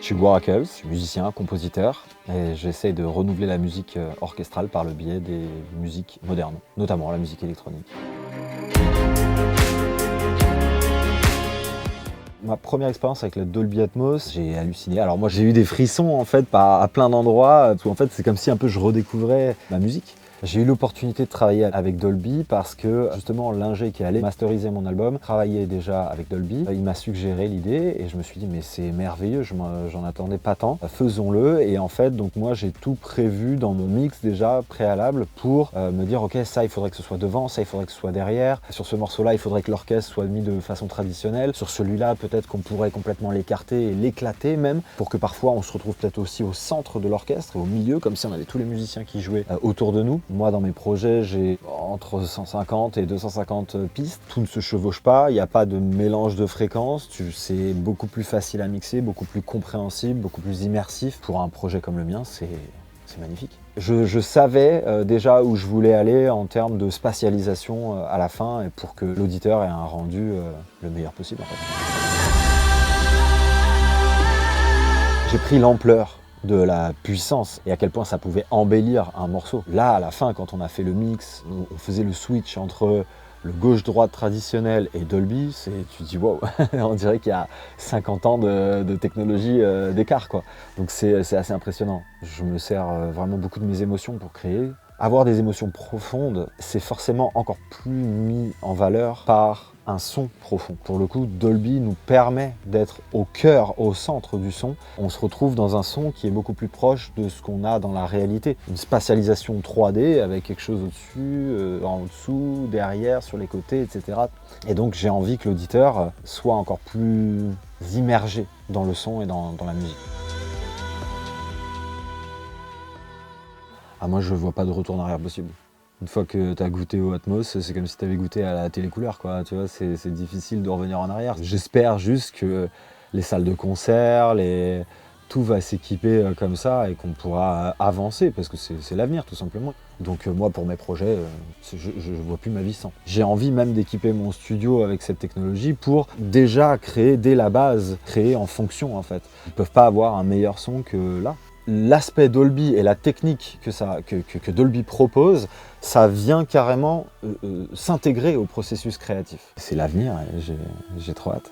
Je suis Warakels, je suis musicien, compositeur et j'essaie de renouveler la musique orchestrale par le biais des musiques modernes, notamment la musique électronique. Ma première expérience avec le Dolby Atmos, j'ai halluciné. Alors moi j'ai eu des frissons en fait à plein d'endroits, parce qu'en fait c'est comme si un peu je redécouvrais ma musique. J'ai eu l'opportunité de travailler avec Dolby parce que justement l'ingé qui allait masteriser mon album travaillait déjà avec Dolby. Il m'a suggéré l'idée et je me suis dit mais c'est merveilleux, j'en attendais pas tant, faisons-le. Et en fait donc moi j'ai tout prévu dans mon mix déjà préalable pour me dire ok ça il faudrait que ce soit devant, ça il faudrait que ce soit derrière. Sur ce morceau-là il faudrait que l'orchestre soit mis de façon traditionnelle. Sur celui-là peut-être qu'on pourrait complètement l'écarter et l'éclater même pour que parfois on se retrouve peut-être aussi au centre de l'orchestre et au milieu comme si on avait tous les musiciens qui jouaient autour de nous. Moi, dans mes projets, j'ai entre 150 et 250 pistes. Tout ne se chevauche pas, il n'y a pas de mélange de fréquences. C'est beaucoup plus facile à mixer, beaucoup plus compréhensible, beaucoup plus immersif. Pour un projet comme le mien, c'est magnifique. Je savais déjà où je voulais aller en termes de spatialisation à la fin et pour que l'auditeur ait un rendu le meilleur possible. En fait. J'ai pris l'ampleur de la puissance et à quel point ça pouvait embellir un morceau. Là, à la fin, quand on a fait le mix, on faisait le switch entre le gauche-droite traditionnel et Dolby, tu te dis wow, on dirait qu'il y a 50 ans de technologie d'écart, quoi. Donc c'est assez impressionnant. Je me sers vraiment beaucoup de mes émotions pour créer. Avoir des émotions profondes, c'est forcément encore plus mis en valeur par un son profond. Pour le coup, Dolby nous permet d'être au cœur, au centre du son. On se retrouve dans un son qui est beaucoup plus proche de ce qu'on a dans la réalité. Une spatialisation 3D avec quelque chose au-dessus, en dessous, derrière, sur les côtés, etc. Et donc j'ai envie que l'auditeur soit encore plus immergé dans le son et dans la musique. Ah, moi, je vois pas de retour en arrière possible. Une fois que tu as goûté au Atmos, c'est comme si tu avais goûté à la télécouleur, quoi. Tu vois, c'est difficile de revenir en arrière. J'espère juste que les salles de concert, tout va s'équiper comme ça et qu'on pourra avancer parce que c'est l'avenir, tout simplement. Donc moi, pour mes projets, je vois plus ma vie sans. J'ai envie même d'équiper mon studio avec cette technologie pour déjà créer dès la base, créer en fonction, en fait. Ils peuvent pas avoir un meilleur son que là. L'aspect Dolby et la technique que Dolby propose, ça vient carrément s'intégrer au processus créatif. C'est l'avenir et j'ai trop hâte.